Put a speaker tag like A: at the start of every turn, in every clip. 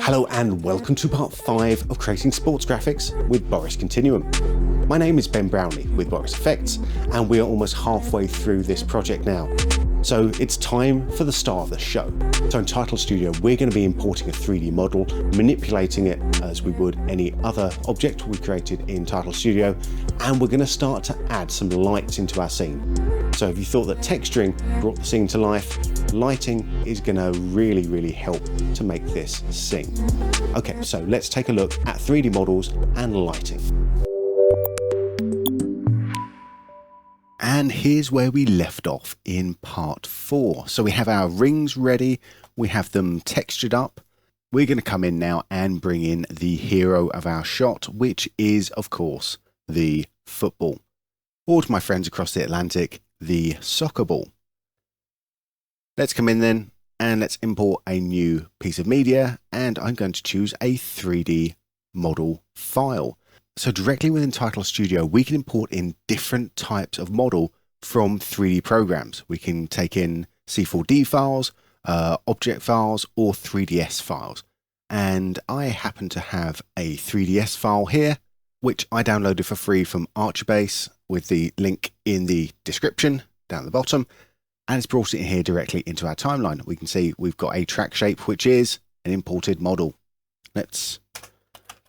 A: Hello and welcome to part 5 of creating sports graphics with Boris Continuum. My name is Ben Brownlee with Boris Effects and we are almost halfway through this project now. So it's time for the star of the show. So in Title Studio we're going to be importing a 3D model, manipulating it as we would any other object we created in Title Studio, and we're going to start to add some lights into our scene. So if you thought that texturing brought the scene to life, lighting is going to really help to make this sing. Okay, so let's take a look at 3D models and lighting. And here's where we left off in part 4. So we have our rings ready, we have them textured up. We're going to come in now and bring in the hero of our shot, which is, of course, the football. Or to my friends across the Atlantic, the soccer ball. Let's come in then and let's import a new piece of media, and I'm going to choose a 3D model file. So directly within Title Studio, we can import in different types of model from 3D programs. We can take in C4D files, object files, or 3ds files. And I happen to have a 3ds file here, which I downloaded for free from Archibase with the link in the description down at the bottom. And it's brought it in here directly into our timeline. We can see we've got a track shape, which is an imported model. Let's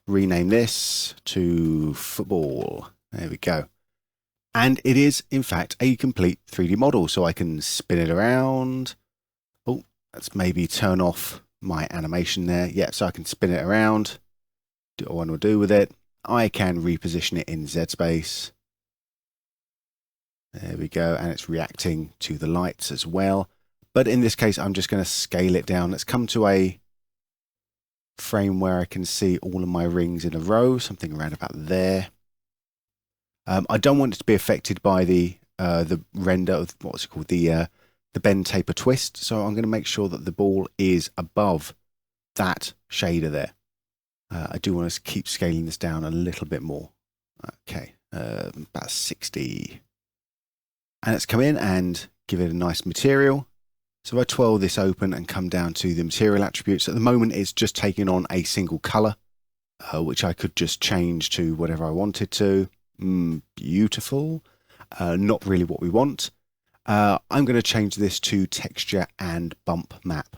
A: rename this to football. There we go. And it is, in fact, a complete 3D model. So I can spin it around. Oh, let's maybe turn off my animation there. Yeah, so I can spin it around. Do what I want to do with it. I can reposition it in Z space. There we go. And it's reacting to the lights as well. But in this case, I'm just going to scale it down. Let's come to a frame where I can see all of my rings in a row, something around about there. I don't want it to be affected by the render of what's it called, the bend taper twist. So I'm going to make sure that the ball is above that shader there. I do want to keep scaling this down a little bit more. Okay, about 60. And let's come in and give it a nice material. So if I twirl this open and come down to the material attributes, at the moment it's just taking on a single color, which I could just change to whatever I wanted to. Beautiful. Not really what we want. I'm going to change this to texture and bump map.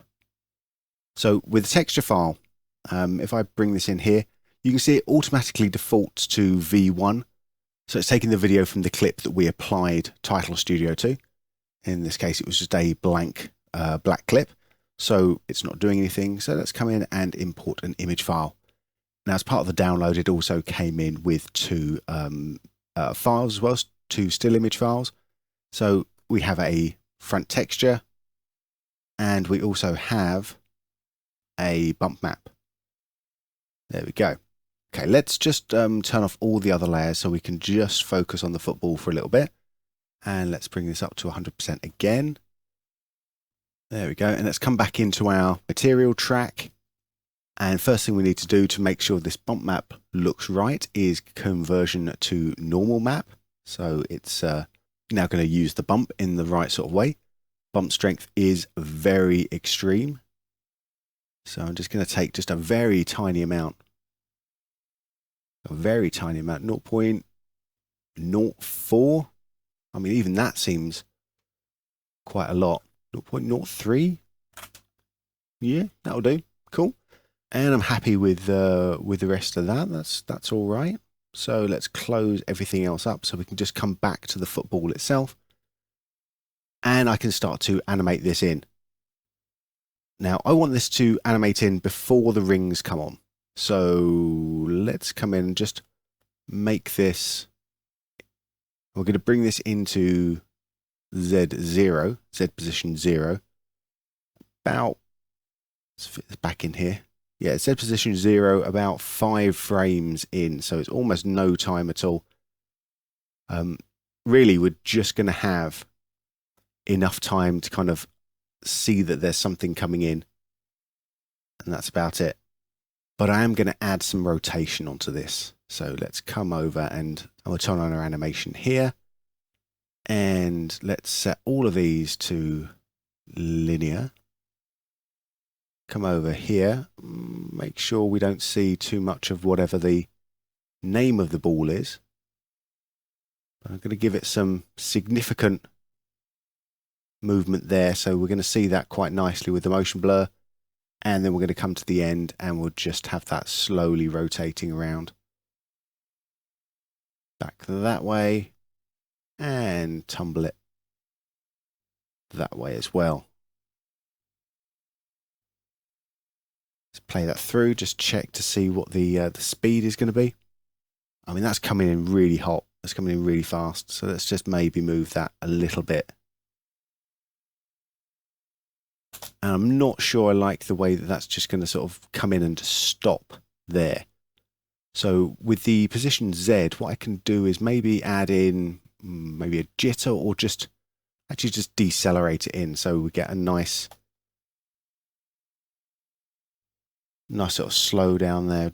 A: So with the texture file, if I bring this in here, you can see it automatically defaults to V1. So it's taking the video from the clip that we applied Title Studio to. In this case, it was just a blank black clip, so it's not doing anything. So let's come in and import an image file. Now, as part of the download, it also came in with two files as well, two still image files. So we have a front texture, and we also have a bump map. There we go. Okay, let's just turn off all the other layers so we can just focus on the football for a little bit. And let's bring this up to 100% again. There we go. And let's come back into our material track. And first thing we need to do to make sure this bump map looks right is conversion to normal map. So it's now going to use the bump in the right sort of way. Bump strength is very extreme. So I'm just going to take just a very tiny amount. A very tiny amount, 0.04. I mean, even that seems quite a lot. 0.03. Yeah, that'll do. Cool. And I'm happy with the rest of that. That's all right. So let's close everything else up so we can just come back to the football itself. And I can start to animate this in. Now, I want this to animate in before the rings come on. So let's come in and just make this. We're going to bring this into Z0, Z position 0. About, let's fit this back in here. Yeah, Z position 0, about 5 frames in. So it's almost no time at all. Really, we're just going to have enough time to kind of see that there's something coming in. And that's about it. But I am going to add some rotation onto this. So let's come over and I'll turn on our animation here. And let's set all of these to linear. come over here, make sure we don't see too much of whatever the name of the ball is. But I'm going to give it some significant movement there, so we're going to see that quite nicely with the motion blur, and then we're going to come to the end and we'll just have that slowly rotating around. Back that way, and tumble it that way as well. Let's play that through, just check to see what the speed is going to be. I mean, that's coming in really hot. That's coming in really fast. So let's just maybe move that a little bit. And I'm not sure I like the way that that's just going to sort of come in and just stop there. So with the position Z, what I can do is maybe add in maybe a jitter, or just actually just decelerate it in, so we get a nice sort of slow down there.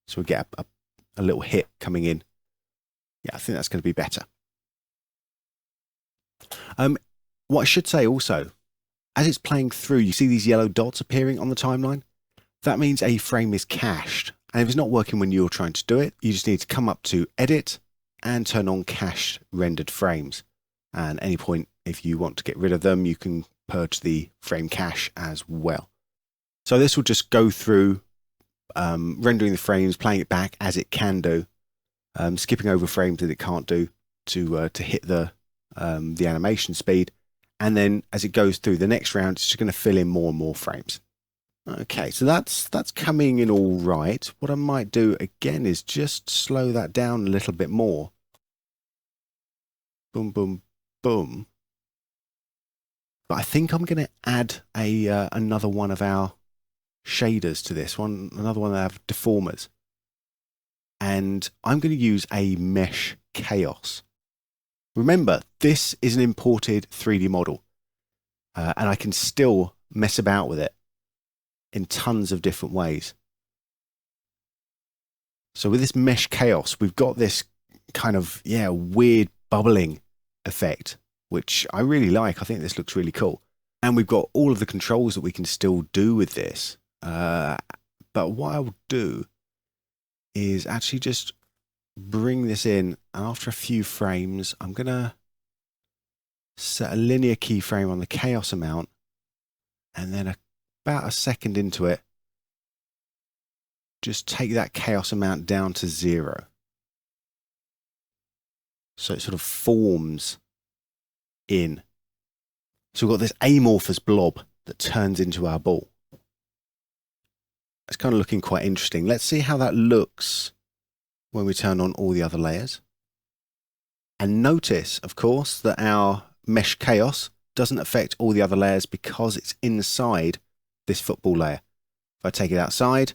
A: So we get a little hit coming in. Yeah, I think that's going to be better. What I should say also, as it's playing through, you see these yellow dots appearing on the timeline. That means a frame is cached. And if it's not working when you're trying to do it, you just need to come up to Edit and turn on Cached Rendered Frames. And at any point, if you want to get rid of them, you can purge the frame cache as well. So this will just go through rendering the frames, playing it back as it can do, skipping over frames that it can't do to hit the animation speed. And then as it goes through the next round, it's just going to fill in more and more frames. Okay, so that's coming in all right. What I might do again is just slow that down a little bit more. Boom, boom, boom. But I think I'm going to add another one of our shaders to this one, another one that have deformers. And I'm going to use a mesh chaos. Remember, this is an imported 3D model, and I can still mess about with it in tons of different ways. So with this mesh chaos, we've got this kind of, weird bubbling effect, which I really like. I think this looks really cool. And we've got all of the controls that we can still do with this. But what I'll do is actually just bring this in, and after a few frames, I'm going to set a linear keyframe on the chaos amount, and then about a second into it, just take that chaos amount down to 0. So it sort of forms in. So we've got this amorphous blob that turns into our ball. It's kind of looking quite interesting. Let's see how that looks when we turn on all the other layers. And notice, of course, that our mesh chaos doesn't affect all the other layers because it's inside this football layer. If I take it outside,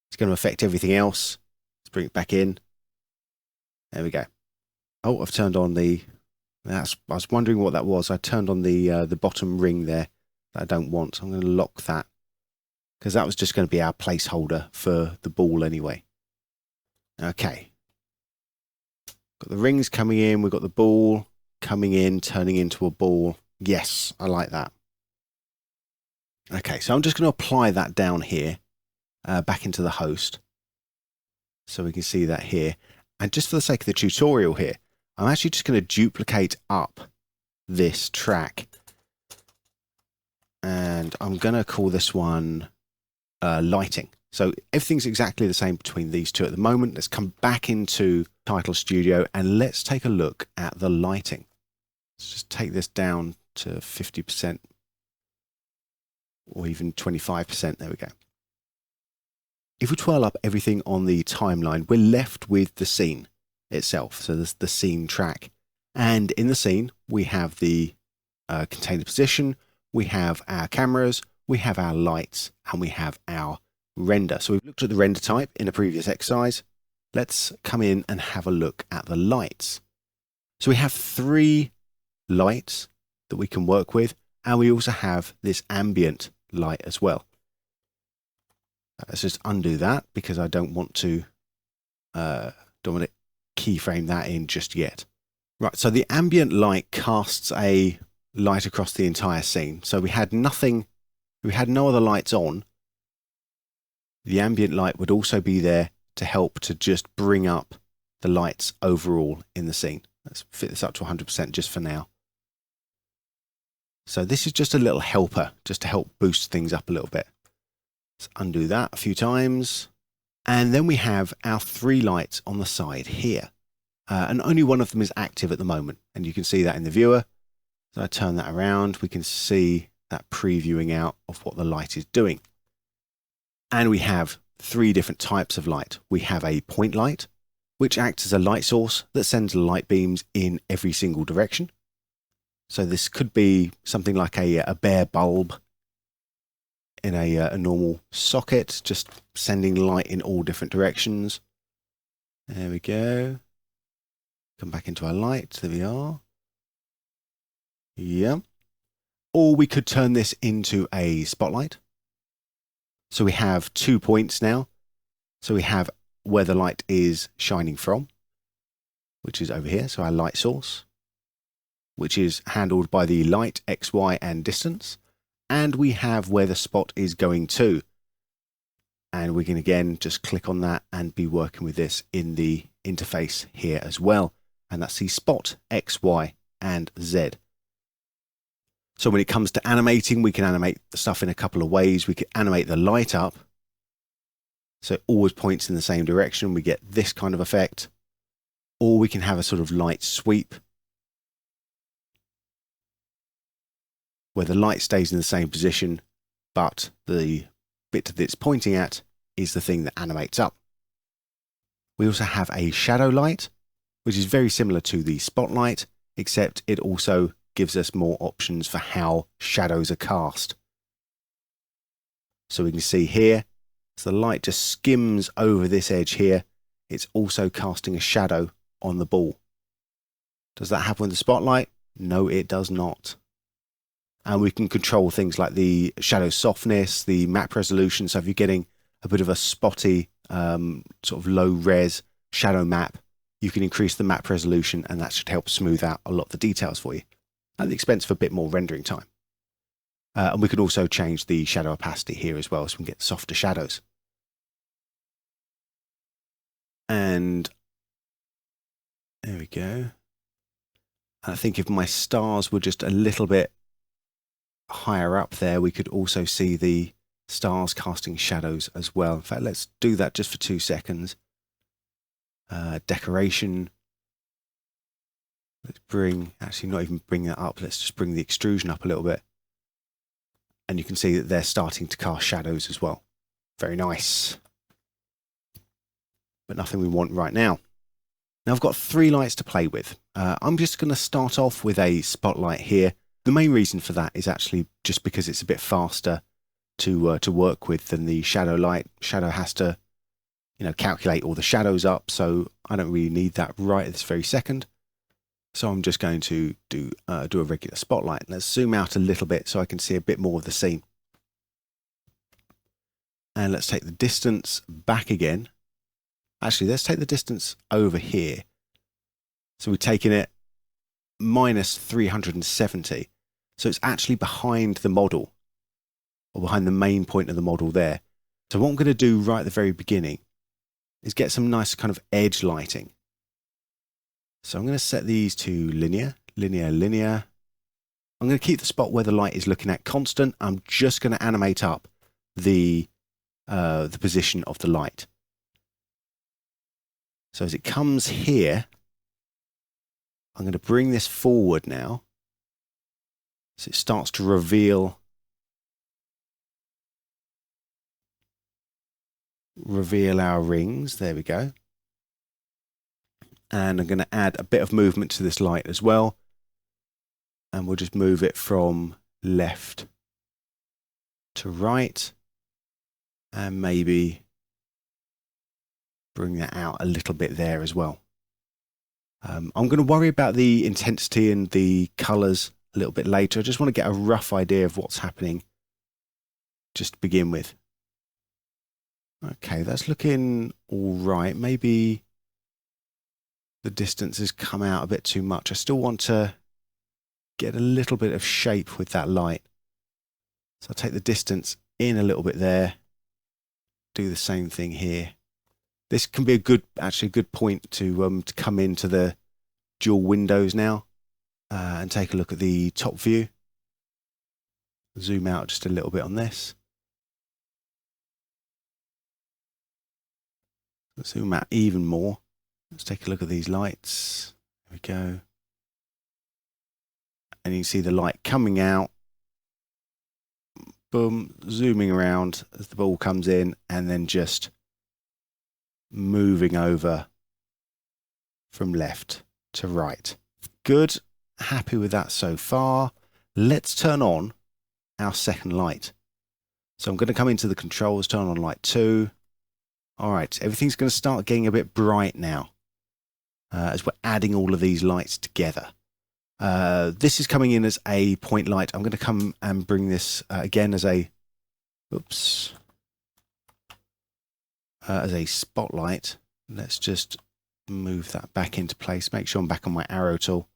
A: it's going to affect everything else. Let's bring it back in. There we go. Oh, I've turned on I was wondering what that was. I turned on the bottom ring there that I don't want. I'm going to lock that, because that was just going to be our placeholder for the ball anyway. Okay. Got the rings coming in. We've got the ball coming in, turning into a ball. Yes, I like that. Okay, so I'm just going to apply that down here, back into the host, so we can see that here. And just for the sake of the tutorial here, I'm actually just going to duplicate up this track. And I'm going to call this one lighting. So everything's exactly the same between these two at the moment. Let's come back into Title Studio and let's take a look at the lighting. Let's just take this down to 50%. Or even 25%, there we go. If we twirl up everything on the timeline, we're left with the scene itself. So there's the scene track. And in the scene, we have the container position, we have our cameras, we have our lights, and we have our render. So we've looked at the render type in a previous exercise. Let's come in and have a look at the lights. So we have 3 lights that we can work with, and we also have this ambient light as well. Let's just undo that because I don't want to keyframe that in just yet. Right, so the ambient light casts a light across the entire scene. So we had nothing If we had no other lights on, the ambient light would also be there to help to just bring up the lights overall in the scene. Let's fit this up to 100% just for now. So this is just a little helper, just to help boost things up a little bit. Let's undo that a few times. And then we have our 3 lights on the side here. And only one of them is active at the moment. And you can see that in the viewer. So I turn that around, we can see that previewing out of what the light is doing. And we have 3 different types of light. We have a point light, which acts as a light source that sends light beams in every single direction. So this could be something like a bare bulb in a normal socket, just sending light in all different directions. There we go. Come back into our light. There we are. Yeah. Or we could turn this into a spotlight. So we have 2 points now. So we have where the light is shining from, which is over here. So our light source, which is handled by the light, X, Y, and distance. And we have where the spot is going to. And we can again just click on that and be working with this in the interface here as well. And that's the spot, X, Y, and Z. So when it comes to animating, we can animate the stuff in a couple of ways. We can animate the light up, so it always points in the same direction. We get this kind of effect. Or we can have a sort of light sweep, where the light stays in the same position, but the bit that it's pointing at is the thing that animates up. We also have a shadow light, which is very similar to the spotlight, except it also gives us more options for how shadows are cast. So we can see here, as the light just skims over this edge here, it's also casting a shadow on the ball. Does that happen with the spotlight? No, it does not. And we can control things like the shadow softness, the map resolution. So if you're getting a bit of a spotty, sort of low res shadow map, you can increase the map resolution, and that should help smooth out a lot of the details for you at the expense of a bit more rendering time. And we can also change the shadow opacity here as well, so we can get softer shadows. And there we go. I think if my stars were just a little bit higher up there, we could also see the stars casting shadows as well. In fact, let's do that just for 2 seconds. Decoration. Let's actually not even bring that up. Let's just bring the extrusion up a little bit. And you can see that they're starting to cast shadows as well. Very nice. But nothing we want right now. Now I've got 3 lights to play with. I'm just going to start off with a spotlight here. The main reason for that is actually just because it's a bit faster to work with than the shadow light. Shadow has to, calculate all the shadows up, so I don't really need that right at this very second. So I'm just going to do a regular spotlight. Let's zoom out a little bit so I can see a bit more of the scene. And let's take the distance back again. Actually, let's take the distance over here. So we're taking it minus 370. So it's actually behind the model, or behind the main point of the model there. So what I'm going to do right at the very beginning is get some nice kind of edge lighting. So I'm going to set these to linear, linear, linear. I'm going to keep the spot where the light is looking at constant. I'm just going to animate up the position of the light. So as it comes here, I'm going to bring this forward now. So it starts to reveal our rings. There we go. And I'm going to add a bit of movement to this light as well. And we'll just move it from left to right. And maybe bring that out a little bit there as well. I'm going to worry about the intensity and the colours a little bit later. I just want to get a rough idea of what's happening just to begin with. Okay, that's looking all right. Maybe the distance has come out a bit too much. I still want to get a little bit of shape with that light. So I'll take the distance in a little bit there. Do the same thing here. This can be actually a good point to come into the dual windows now and take a look at the top view. Zoom out just a little bit on this. Let's zoom out even more. Let's take a look at these lights. There we go. And you can see the light coming out. Boom, zooming around as the ball comes in and then just moving over from left to right. Good. Happy with that so far. Let's turn on our second light. So I'm going to come into the controls, turn on light 2. All right, everything's going to start getting a bit bright now as we're adding all of these lights together. This is coming in as a point light. I'm going to come and bring this again as a, as a spotlight. Let's just move that back into place. Make sure I'm back on my arrow tool.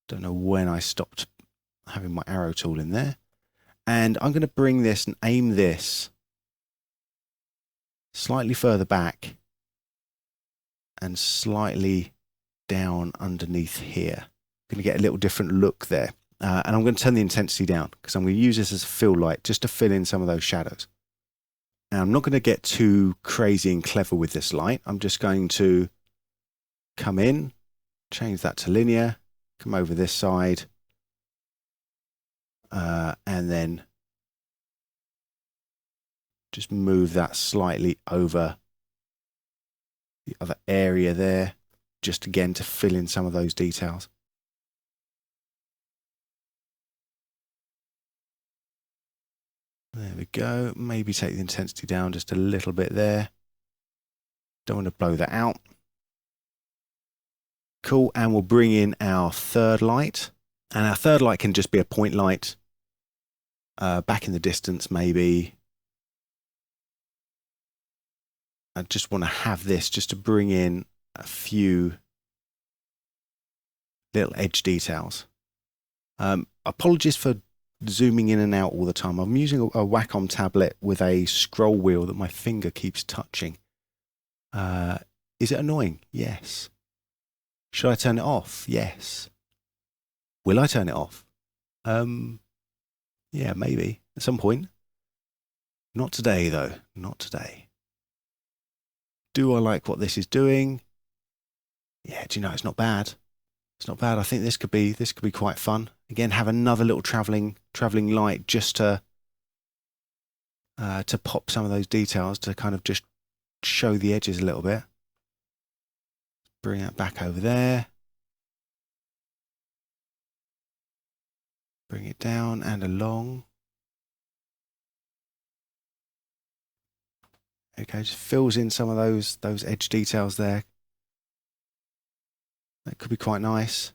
A: Don't know when I stopped having my arrow tool in there. And I'm going to bring this and aim this slightly further back and slightly down underneath here. I'm going to get a little different look there. And I'm going to turn the intensity down because I'm going to use this as a fill light just to fill in some of those shadows. Now, I'm not going to get too crazy and clever with this light. I'm just going to come in, change that to linear, come over this side, and then just move that slightly over the other area there, just again to fill in some of those details. There we go. Maybe take the intensity down just a little bit there. Don't want to blow that out. Cool. And we'll bring in our third light. And our third light can just be a point light. Back in the distance, maybe. I just want to have this just to bring in a few little edge details. Apologies for zooming in and out all the time. I'm using a Wacom tablet with a scroll wheel that my finger keeps touching. Is it annoying? Yes. Should I turn it off? Yes. Will I turn it off? Yeah, maybe at some point. Not today though. Not today. Do I like what this is doing? Yeah, do you know, it's not bad. It's not bad. I think this could be quite fun. Again, have another little traveling light just to pop some of those details, to kind of just show the edges a little bit. Bring that back over there. Bring it down and along. Okay, just fills in some of those edge details there. That could be quite nice.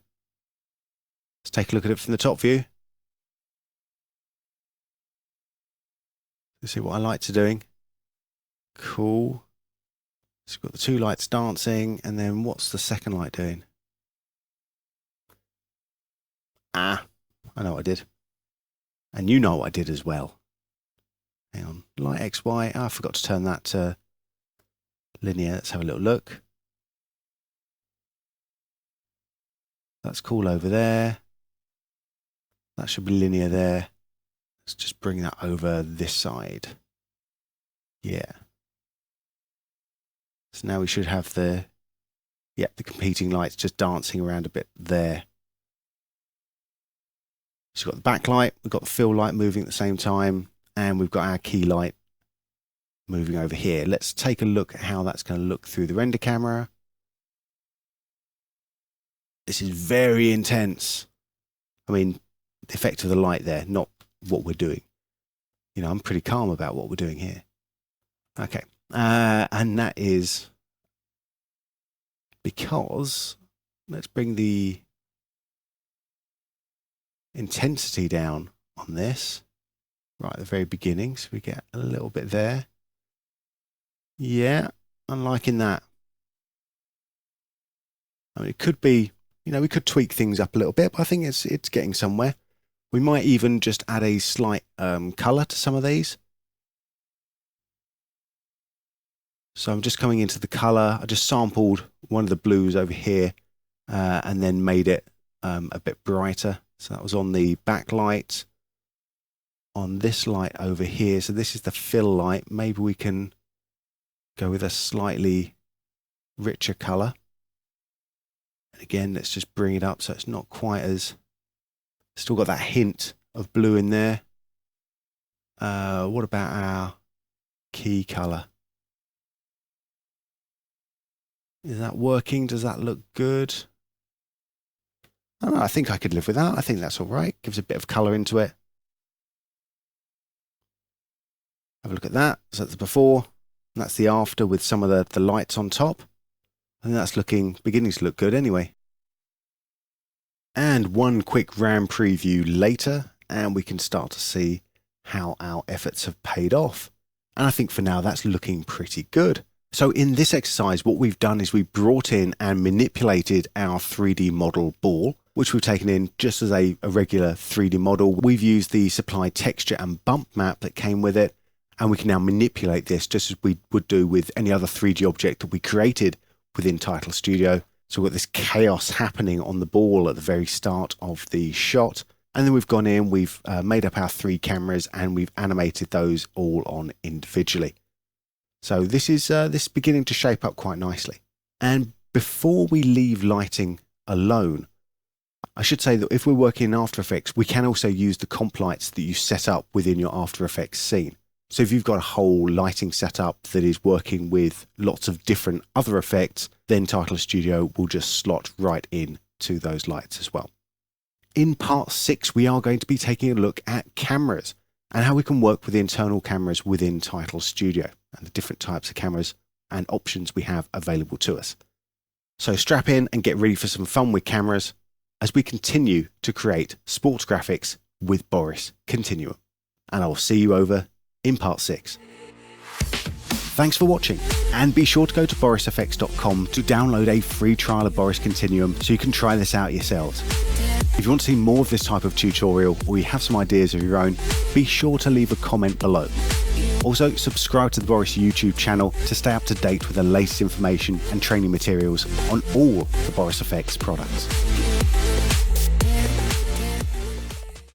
A: Let's take a look at it from the top view. Let's see what I like to doing. Cool. So we've got the two lights dancing, and then what's the second light doing? Ah, I know what I did. And you know what I did as well. Hang on, light X, Y. Oh, I forgot to turn that to linear. Let's have a little look. That's cool over there. That should be linear there. Let's just bring that over this side. Yeah. So now we should have the competing lights just dancing around a bit there. So we've got the backlight, we've got the fill light moving at the same time, and we've got our key light moving over here. Let's take a look at how that's going to look through the render camera. This is very intense. I mean, the effect of the light there, not what we're doing. You know, I'm pretty calm about what we're doing here. Okay. And that is because, let's bring the intensity down on this right at the very beginning, so we get a little bit there. Yeah, I'm liking that. I mean, it could be, you know, we could tweak things up a little bit, but I think it's getting somewhere. We might even just add a slight color to some of these. So I'm just coming into the color. I just sampled one of the blues over here and then made it a bit brighter. So that was on the backlight. On this light over here, so this is the fill light. Maybe we can go with a slightly richer color. And again, let's just bring it up so it's not quite as, still got that hint of blue in there. What about our key color? Is that working? Does that look good? I don't know, I think I could live with that. I think that's all right. Gives a bit of color into it. Have a look at that. So that's the before, and that's the after with some of the lights on top. I think that's beginning to look good anyway. And one quick RAM preview later, and we can start to see how our efforts have paid off. And I think for now that's looking pretty good. So in this exercise, what we've done is we brought in and manipulated our 3D model ball, which we've taken in just as a regular 3D model. We've used the supplied texture and bump map that came with it. And we can now manipulate this just as we would do with any other 3D object that we created within Title Studio. So we've got this chaos happening on the ball at the very start of the shot. And then we've gone in, we've made up our 3 cameras and we've animated those all on individually. So this is beginning to shape up quite nicely. And before we leave lighting alone, I should say that if we're working in After Effects, we can also use the comp lights that you set up within your After Effects scene. So if you've got a whole lighting setup that is working with lots of different other effects, then Title Studio will just slot right in to those lights as well. In part 6, we are going to be taking a look at cameras and how we can work with the internal cameras within Title Studio and the different types of cameras and options we have available to us. So strap in and get ready for some fun with cameras as we continue to create sports graphics with Boris Continuum. And I will see you over in part 6. Thanks for watching, and be sure to go to borisfx.com to download a free trial of Boris Continuum so you can try this out yourselves. If you want to see more of this type of tutorial or you have some ideas of your own, be sure to leave a comment below. Also, subscribe to the Boris YouTube channel to stay up to date with the latest information and training materials on all the Boris FX products.